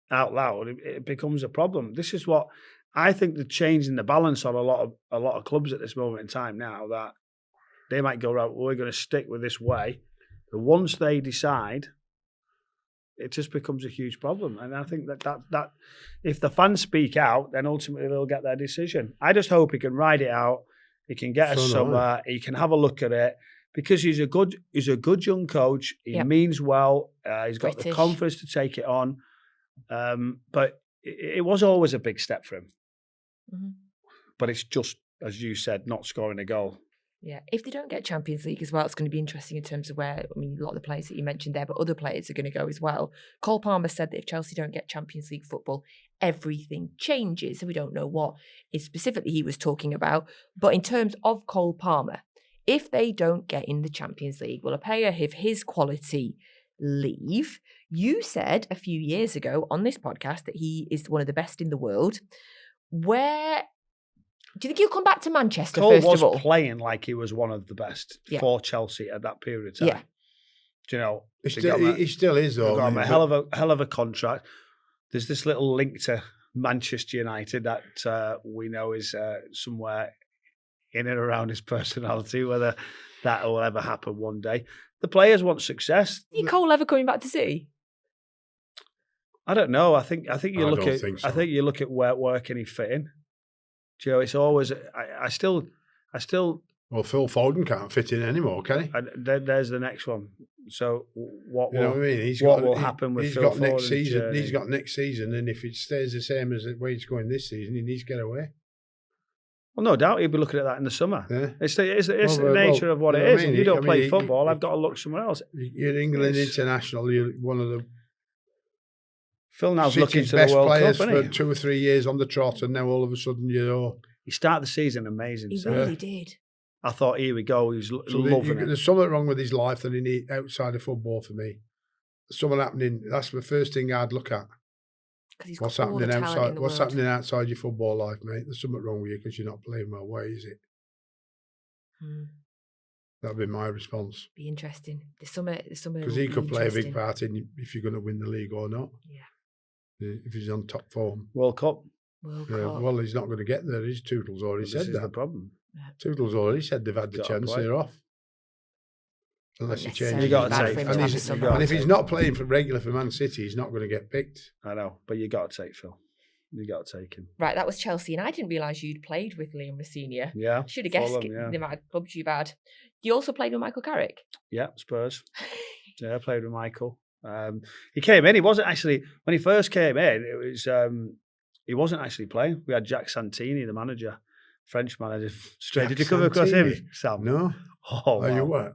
out loud, it becomes a problem. This is what I think the change in the balance on a lot of clubs at this moment in time now, that they might go, right, we're going to stick with this way. But once they decide, it just becomes a huge problem. And I think that if the fans speak out, then ultimately they'll get their decision. I just hope he can ride it out. He can get us somewhere. He can have a look at it because he's a good young coach. He means well. He's got the confidence to take it on. But it was always a big step for him. Mm-hmm. But it's just, as you said, not scoring a goal. Yeah, if they don't get Champions League as well, it's going to be interesting in terms of where, a lot of the players that you mentioned there, but other players are going to go as well. Cole Palmer said that if Chelsea don't get Champions League football, everything changes. So we don't know what is specifically he was talking about. But in terms of Cole Palmer, if they don't get in the Champions League, will a player of his quality leave? You said a few years ago on this podcast that he is one of the best in the world. Where do you think he'll come back to Manchester Cole first was of all? playing like he was one of the best for Chelsea at that period of time. Yeah. Do you know? He still is, though. Got him a hell of a contract. There's this little link to Manchester United that we know is somewhere in and around his personality, whether that will ever happen one day. The players want success. Is Cole ever coming back to City? I don't know. I think you look at think so. I think you look at where can he fit in. Do you know, it's always I still. Well, Phil Foden can't fit in anymore, can he? There's the next one. So what You know what I mean? will happen with he's Phil got next Foden's season. journey? He's got next season, and if it stays the same as the way it's going this season, he needs to get away. Well, no doubt he'll be looking at that in the summer. Yeah. It's the nature of what you it know is. I mean? If you don't I play mean, football, I've got to look somewhere else. You're England international. You're one of the Phil now's looking City's to the best World players Cup, for isn't he? 2 or 3 years on the trot, and now all of a sudden He started the season amazing. He Sam. really did. I thought, here we go. He was loving it. There's something wrong with his life that he needs outside of football for me. There's something happening. That's the first thing I'd look at. He's What's got all the happening talent outside? in the What's world. happening outside your football life, mate? There's something wrong with you because you're not playing well. Why is it? That'd be my response. Be interesting. There's something Because he could play a big part in if you're going to win the league or not. Yeah. If he's on top form. World Cup. World Yeah, Cup. well, he's not going to get there. His Tootle's already This said is the that. problem. Tootle's already said they've had the Gotta chance. play. They're off. Unless he Necessarily changes. You gotta bad take- for him and to have he's- a you summer. gotta And if he's not playing for regular for Man City, he's not going to get picked. I know, but you got to take Phil. You got to take him. Right, that was Chelsea, and I didn't realise you'd played with Liam Rosenior. Yeah. Should have guessed Fulham, yeah. the amount of clubs you've had. You also played with Michael Carrick. Yeah, Spurs. Yeah, I played with Michael. He came in. He wasn't actually, when he first came in, it was he wasn't actually playing. We had Jack Santini, the manager, French manager. Straight. Did you come across him, Sam? No. Oh, wow. You what?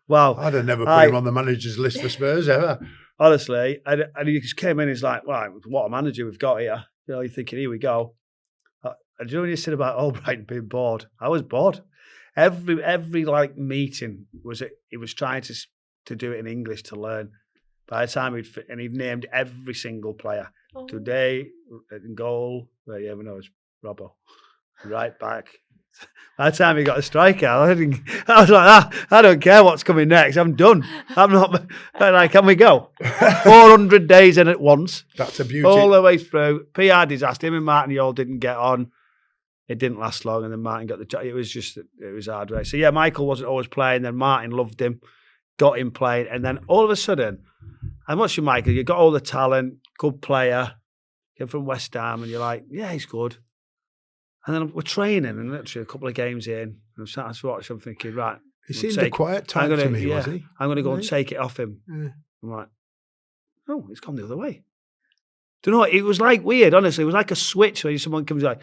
Well, I'd have never put him on the manager's list for Spurs ever. honestly, and he just came in. He's like, "Right, what a manager we've got here." You know, you're thinking, "Here we go." And you know when you said about Albright being bored? I was bored. Every like meeting he was trying to do it in English to learn. By the time he'd named every single player. Oh. Today in goal, well, you ever know it's Robbo. Right back. By the time he got a striker, I was like, I don't care what's coming next. I'm done. I'm not like, can we go? 400 days in at once. That's a beauty. All the way through. PR disaster. Him and Martin Yall didn't get on. It didn't last long, and then Martin got the job. It was hard work. So yeah, Michael wasn't always playing. Then Martin loved him, got him playing, and then all of a sudden, I'm watching Michael. You got all the talent, good player, came from West Ham, and you're like, yeah, he's good. And then we're training, and literally a couple of games in, I'm sat to watch. I'm thinking, right, He seemed a quiet type to me, was he? I'm going to go and Really? take it off him. Yeah. I'm like, oh, it's gone the other way. Do you know what? It was like weird, honestly. It was like a switch where someone comes like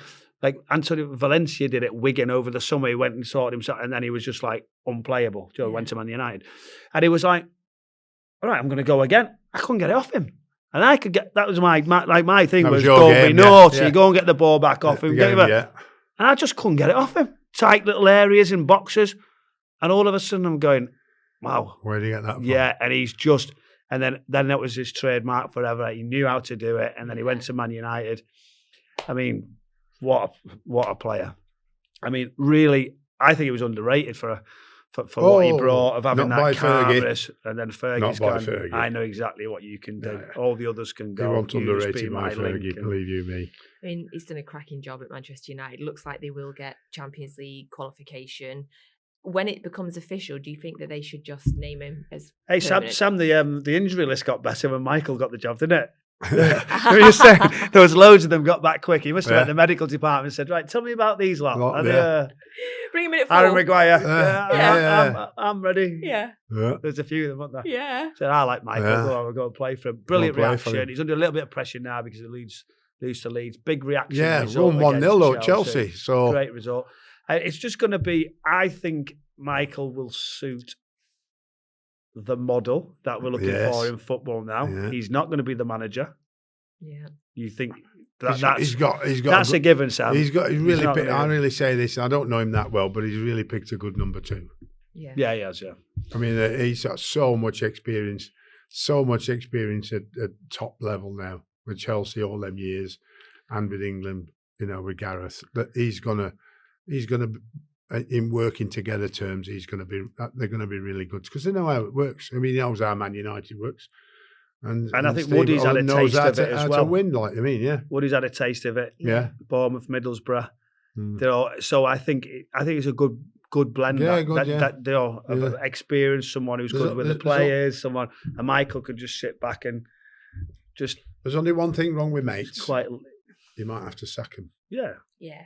Antonio Valencia did at Wigan over the summer. He went and sorted himself, and then he was just like unplayable. Joe went to Man United. And he was like, all right, I'm going to go again. I couldn't get it off him. And I could get, that was my thing That was was your don't game, be yeah. naughty, Yeah. go and get the ball back off him. Yeah, yeah. And I just couldn't get it off him. Tight little areas in boxes. And all of a sudden I'm going, wow. Where did you get that from? Yeah, and he's just, and then that was his trademark forever. He knew how to do it. And then he went to Man United. I mean, what a player. I mean, really, I think he was underrated for what he brought of having not by that Fergie. calmness. And then Fergie's Not by gone, Fergie. I know exactly what you can do. Yeah. All the others can He go. wasn't You just underrated be by my Fergie, link. And- believe you me. I mean, he's done a cracking job at Manchester United. Looks like they will get Champions League qualification. When it becomes official, do you think that they should just name him as Hey, permanent? Sam, the injury list got better when Michael got the job, didn't it? Let me just say, there was loads of them got back quick. He must have went to the medical department and said, right, tell me about these lot. Lot, And, yeah. Bring him in at full. Aaron Maguire. Yeah. I'm ready. Yeah, Yeah. There's a few of them, aren't there? yeah. So I like Michael. Yeah. We'll go and play for him. Brilliant Go and play for reaction. him. He's under a little bit of pressure now because it leads to Leeds. Big reaction. Yeah, result run 1-0 though, against Chelsea. So Great result. It's just going to be, I think Michael will suit the model that we're looking Yes. for in football now. Yeah. He's not going to be the manager. Yeah. You think he's that's got that's a given, Sam. He's really not picked, gonna- I really say this, I don't know him that well, but he's really picked a good number 2. Yeah. Yeah, he has, yeah. I mean, he's got so much experience at top level now with Chelsea all them years, and with England, you know, with Gareth. That he's gonna, in working together terms, they're gonna be really good because they know how it works. I mean, he knows how Man United works, And I think Steve Woody's had a knows taste how of it to, as how well. to win, like I mean, yeah. Woody's had a taste of it. Yeah. Bournemouth, Middlesbrough. So I think it's a good blend. Yeah, of experience, someone who's good with the players, someone, and Michael could just sit back and just. There's only one thing wrong with mates. You might have to sack him. Yeah. Yeah.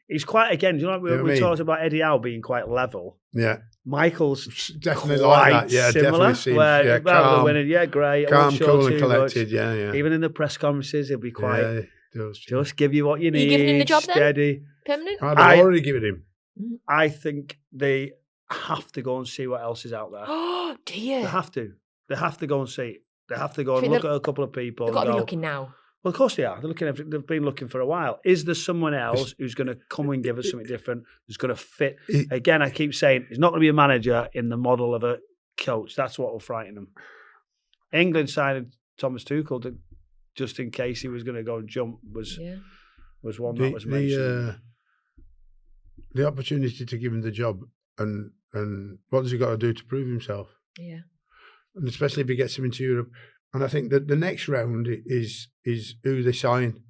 He's quite, again, do you know what we talked about Eddie Howe being quite level? Yeah. Michael's definitely quite like that. Yeah, similar. definitely seems, calm, winning, great. Calm, cool and collected, yeah. Even in the press conferences, he'll be quite, does, just give you what you need. Are you giving him the job steady. then? Permanent? I've already given him. I think they have to go and see what else is out there. Oh, dear. They have to. They have to go and see. They have to go and look at a couple of people. They've got to be looking now. Well, of course they are. They've been looking for a while. Is there someone else who's going to come and give us something different, who's going to fit? Again, I keep saying, he's not going to be a manager in the model of a coach. That's what will frighten them. England signed Thomas Tuchel just in case he was going to go and jump was one that was mentioned. The opportunity to give him the job and what has he got to do to prove himself? Yeah. And especially if he gets him into Europe. And I think that the next round is who they sign.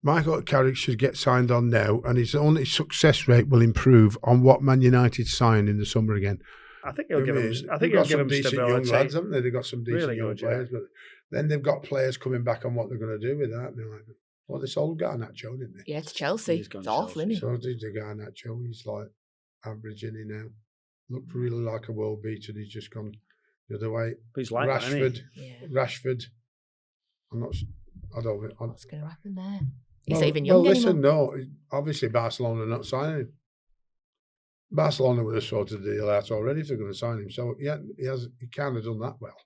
Michael Carrick should get signed on now, and his only success rate will improve on what Man United sign in the summer again. I think he'll give him. I think they've he'll give him decent stability. young lads, haven't they? They've got some decent really young players, but then they've got players coming back on what they're going to do with that. They're like, well, they sold Garnacho, didn't they? Yeah, to Chelsea. It's awful, isn't it? So did the Garnacho. He's like average, isn't he now? Looked really like a world beater. He's just gone the other way. But he's like Rashford. Rashford. I don't know. What's going to happen there? He's not even young anymore. No. Obviously, Barcelona are not signing him. Barcelona would have sorted the deal out already if they're going to sign him. So, yeah, he kind of done that well.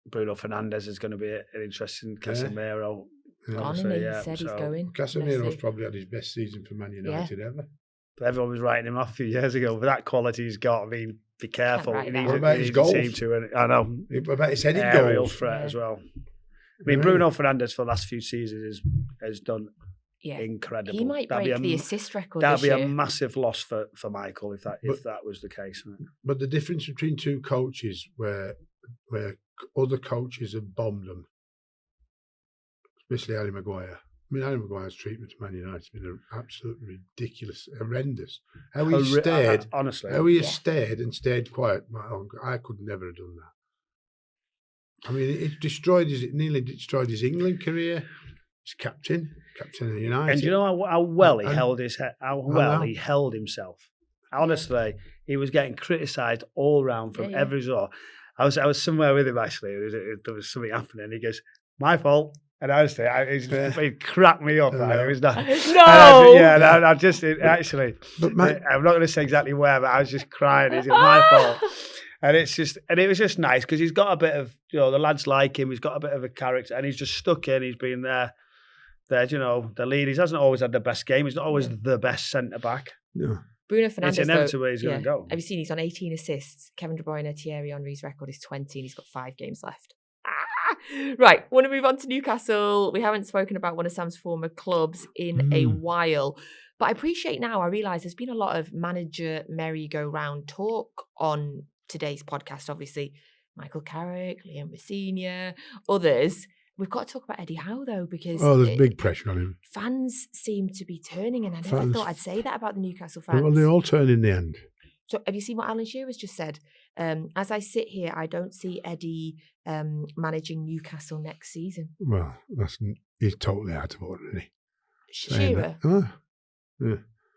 Bruno Fernandes is going to be an interesting Casemiro. Gone, and he said he's going. Casemiro's probably had his best season for Man United ever. But everyone was writing him off a few years ago. But that quality he's got, I mean, be careful. What about his goals? I know. What about his heading aerial goals? threat as well. I mean, Bruno Fernandes for the last few seasons has done incredible. He might break the assist record. That'd be a massive loss for Michael if that was the case. But the difference between two coaches where other coaches have bombed them, especially Harry Maguire. I mean, Harry Maguire's treatment to Man United has been absolutely ridiculous, horrendous. How he stayed, honestly, how he has stayed and stayed quiet. I could never have done that. I mean, it nearly destroyed his England career. He's captain of the United. And do you know how well he held his head? How well he held himself. Honestly, he was getting criticised all round from every sort. I was somewhere with him actually. There was something happening. And he goes, "My fault." And honestly, he cracked me up. It was not. No. I just actually. I'm not going to say exactly where, but I was just crying. He's my fault. And it was just nice because he's got a bit of, the lads like him. He's got a bit of a character, and he's just stuck in. He's been there, the lead. He hasn't always had the best game. He's not always the best centre back. No. Bruno Fernandes, it's inevitable he's going to go. Have you seen he's on 18 assists? Kevin De Bruyne, Thierry Henry's record is 20, and he's got 5 games left. Right, want to move on to Newcastle. We haven't spoken about one of Sam's former clubs in a while. But I appreciate now, I realise there's been a lot of manager merry-go-round talk on today's podcast. Obviously, Michael Carrick, Liam Rosenior, others. We've got to talk about Eddie Howe, though, because... Oh, there's big pressure on him. Fans seem to be turning, and I never thought I'd say that about the Newcastle fans. Well, they all turn in the end. So have you seen what Alan Shearer's just said? As I sit here, I don't see Eddie managing Newcastle next season. Well, he's totally out of order, isn't he? Shearer? Yeah.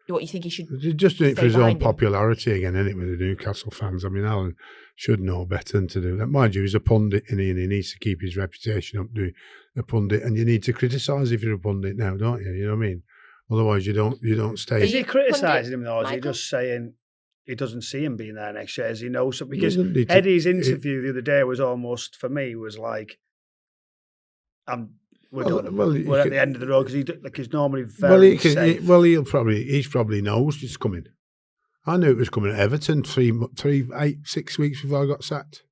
What, you think he should just do it for his own him? Popularity again, isn't it, with the Newcastle fans? I mean, Alan should know better than to do that. Mind you, he's a pundit and he needs to keep his reputation up, doing a pundit, and you need to criticise if you're a pundit now, don't you? You know what I mean? Otherwise, you don't stay. Is he criticising him, though, or is he just saying he doesn't see him being there next year? As he knows something? Because Eddie's interview the other day was almost, for me, was like, we're at the end of the road, because he's normally very safe. He probably knows it's coming. I knew it was coming at Everton 6 weeks before I got sacked.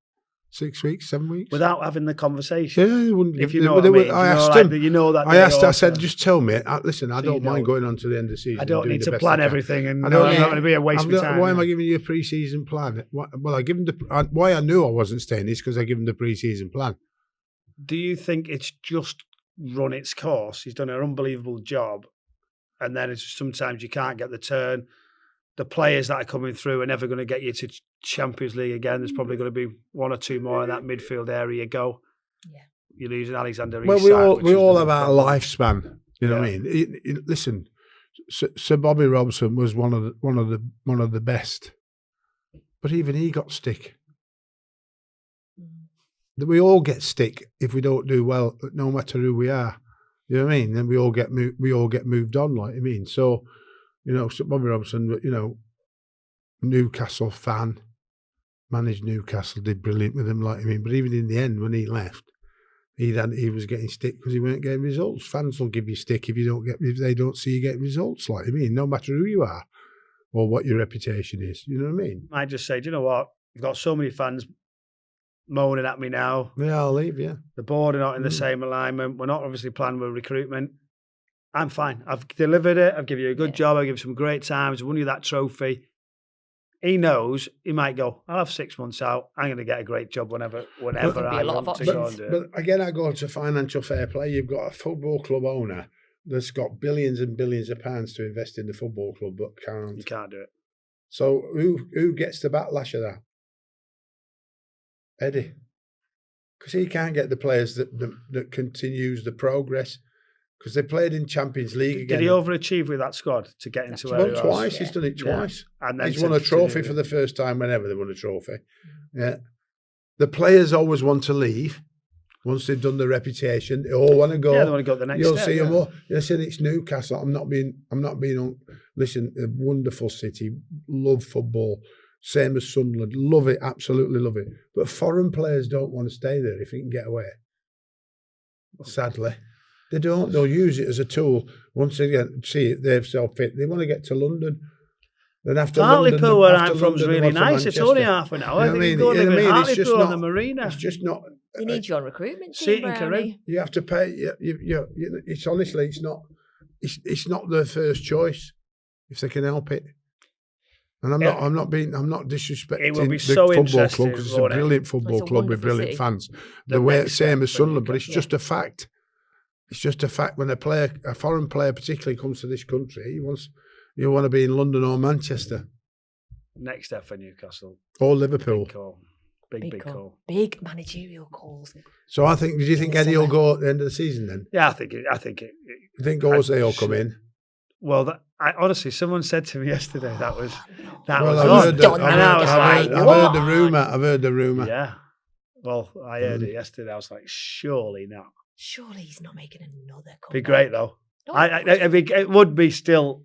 6 weeks, 7 weeks. Without having the conversation. Yeah, if you know what I mean. I asked him. I said, just tell me. Listen, I don't mind going on to the end of the season. I don't need to plan everything, and I'm not going to be a waste of time. Why am I giving you a pre-season plan? Well, I give him why I knew I wasn't staying is because I give him the pre-season plan. Do you think it's just run its course? He's done an unbelievable job, and then it's sometimes you can't get the turn. The players that are coming through are never going to get you to Champions League again. There's probably going to be one or two more in that midfield area. Yeah. You're losing Alexander Well, Isak. we all have our lifespan. You know what I mean? Listen, Sir Bobby Robson was one of the best, but even he got stick. We all get stick if we don't do well, no matter who we are. You know what I mean? Then we all get moved on. Like I mean, so Sir Bobby Robson, Newcastle fan, managed Newcastle, did brilliant with him. Like I mean, but even in the end, when he left, he was getting stick because he weren't getting results. Fans will give you stick if they don't see you getting results. Like I mean, no matter who you are or what your reputation is. You know what I mean? I just say, do you know what? You've got so many fans moaning at me now. Yeah, I'll leave. Yeah, the board are not in the same alignment. We're not obviously planning with recruitment. I'm fine. I've delivered it. I've given you a good job. I've given you some great times. I've won you that trophy. He knows he might go, I'll have 6 months out. I'm going to get a great job whenever I want to go and do it. But again, I go to financial fair play. You've got a football club owner that's got billions and billions of pounds to invest in the football club, but can't. You can't do it. So who gets the backlash of that? Eddie. Because he can't get the players that continues the progress. Because they played in Champions League again. Did he overachieve with that squad to get into where he was? Twice. He's done it twice. Yeah. And then he's won a trophy for the first time whenever they won a trophy. Yeah. The players always want to leave once they've done the reputation. They all want to go. Yeah, they want to go the next You'll step. see them all. Listen, it's Newcastle. I'm not being on. Listen, a wonderful city. Love football. Same as Sunderland. Love it. Absolutely love it. But foreign players don't want to stay there if they can get away. Sadly. They don't. They'll use it as a tool. Once again, see it, they're self-fit. They want to get to London. Then after Hartlepool, where I'm from, is London, really nice. It's only half an hour. I think you go live in Hartlepool on the marina. It's just not. You need your recruitment team, Brownie. You have to pay. It's honestly, it's not. It's not their first choice if they can help it. And I'm not disrespecting it will be the so football club because it's a brilliant football club with brilliant city. fans. The way same as Sunderland, but it's just a fact. It's just a fact when a foreign player particularly comes to this country, you want to be in London or Manchester. Next step for Newcastle. Or Liverpool. Big call. Big managerial calls. So do you think Eddie will go at the end of the season then? Yeah, I think it. You think Jose will come in? Well, honestly, someone said to me yesterday that was I've heard the rumour. Yeah. Well, I heard it yesterday. I was like, surely not. Surely he's not making another comeback. Be great though. No, it would be still.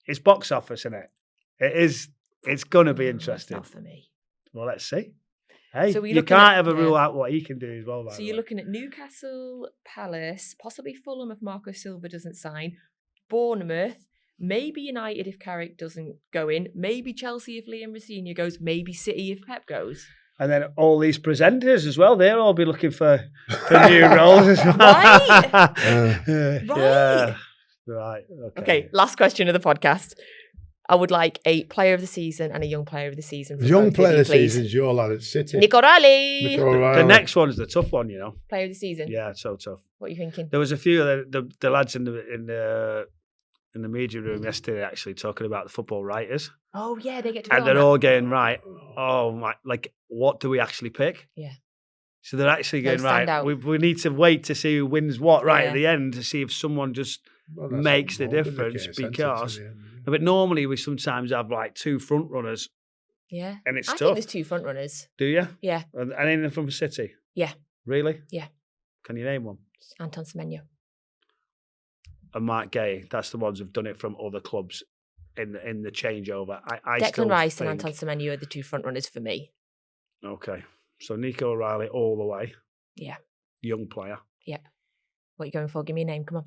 It's box office, isn't it? It is. It's going to be interesting. Not for me. Well, let's see. Hey, so you can't ever rule out what he can do as well. So you're looking at Newcastle, Palace, possibly Fulham if Marco Silva doesn't sign, Bournemouth, maybe United if Carrick doesn't go in, maybe Chelsea if Liam Rosenior goes, maybe City if Pep goes. And then all these presenters as well, they'll all be looking for new roles as well. Right? Yeah. Right. Okay, last question of the podcast. I would like a player of the season and a young player of the season. Young player of the season is your lad at City. Nico O'Reilly. The next one is the tough one, Player of the season. Yeah, it's so tough. What are you thinking? There was a few of the lads in the media room yesterday actually talking about the football writers. Oh yeah, they get to. And they're all going right. Oh my! Like, what do we actually pick? Yeah. So they're actually going right. We need to wait to see who wins what at the end to see if someone just makes the difference because. But normally we sometimes have like two front runners. Yeah. And it's tough. I think there's two front runners. Do you? Yeah. And any from City? Yeah. Really? Yeah. Can you name one? Anton Semenyo. And Mark Gay. That's the ones who've done it from other clubs in the changeover. Declan Rice and Anton Semenyo are the two front runners for me. Okay. So Nico O'Reilly all the way. Yeah. Young player. Yep. What are you going for? Give me a name. Come on.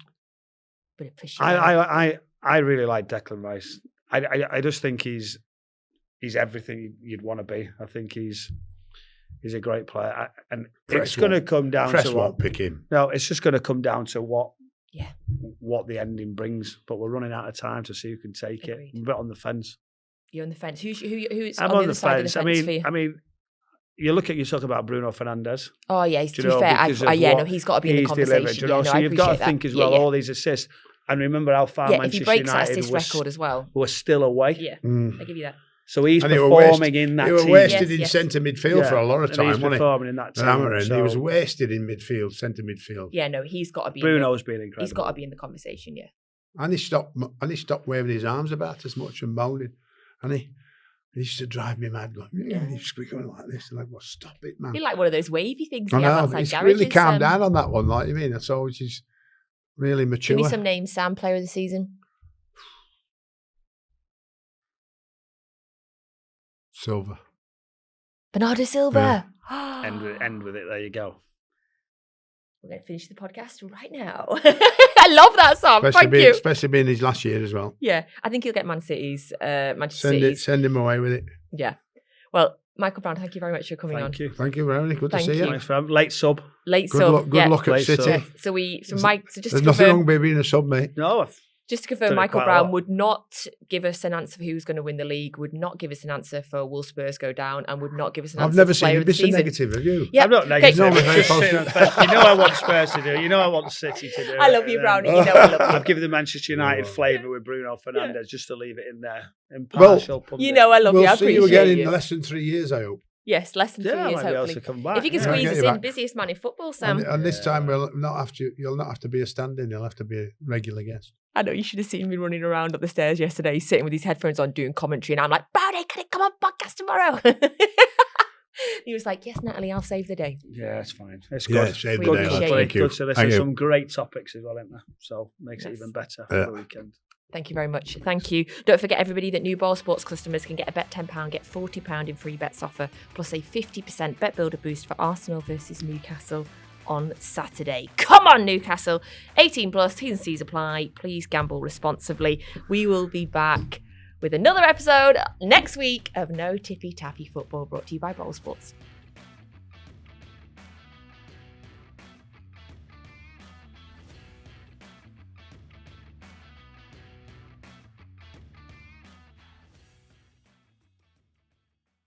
I really like Declan Rice. I just think he's everything you'd want to be. I think he's a great player, and it's going to come down to won't pick him. No, it's just going to come down to what the ending brings. But we're running out of time to see who can take it. I'm a bit on the fence. You're on the fence. Who's I'm on the other side of the fence for you? I mean, you talk about Bruno Fernandes. Oh yeah, to you be know, fair, because of no, what he's got to be in the he's conversation. delivered, you know, Yeah, so I you've got to appreciate think that. as well, Yeah. all these assists. And remember how far Yeah, if Manchester he breaks that United assist record as well. were still away. Yeah, I give you that. So he's And he were performing in that He was team. wasted Yes, in yes. centre midfield for a lot of and time, he's wasn't he? performing in that team. He was So wasted in midfield, centre midfield. Yeah, no, he's got to be. Bruno's been incredible. He's got to be in the conversation. Yeah. And he stopped waving his arms about as much and moaning. And he used to drive me mad. Going, he used to be going like this. And I go, stop it, man. He like one of those wavy things. I We have know. outside He's garages. really calmed down on that one. Like you mean, that's always he's really mature. Give me some names, Sam. Player of the season. Silva. Bernardo Silva. End with it. There you go. We're going to finish the podcast right now. I love that song. Thank you. Especially being his last year as well. Yeah, I think he'll get Manchester City's. Send him away with it. Yeah. Well, Michael Brown, thank you very much for coming on. Thank you, Veronica. Good Thank to see you. you. Thanks for having late sub. Late Good sub. luck at Late City. sub. Yeah. So just There's to nothing wrong confirm, with being a sub, mate. No, just to Done confirm, it Michael quite a Brown lot. would not give us an answer for who's going to win the league, would not give us an answer for will Spurs go down, and would not give us an answer I've never for player seen of him the be so season. negative, have you? Yeah. I'm not negative. No, It's I'm just very saying on fair. You know I want Spurs to do. You know I want City to do. I love you, And, Brownie. You know I love you. I've given the Manchester United Oh. flavour with Bruno Fernandes just to leave it in there. Impartial pundit. You know I love you. I We'll see appreciate you again in you. less than 3 years, I hope. Yes, less than 3 Yeah, I years, might be able hopefully. to come back. If you can Yeah. squeeze I'll us get you in, back. busiest man in football, Sam. And this time you'll not have to be a stand-in. You'll have to be a regular guest. I know you should have seen me running around up the stairs yesterday, sitting with these headphones on, doing commentary, and I'm like, Brownie, can it come on podcast tomorrow? He was like, yes, Natalie, I'll save the day. Yeah, it's fine. It's Yeah, good. save We the day. appreciate lad. it. Thank you. Good to listen Thank to you. some great topics as well, isn't there? So makes it Yes. even better for Yeah. the weekend. Thank you very much. Thank you. Don't forget, everybody, that New Ball Sports customers can get a bet £10, get £40 in free bets offer, plus a 50% bet builder boost for Arsenal versus Newcastle on Saturday. Come on, Newcastle. 18 plus, T's and C's apply. Please gamble responsibly. We will be back with another episode next week of No Tippy Tappy Football, brought to you by Bowl Sports.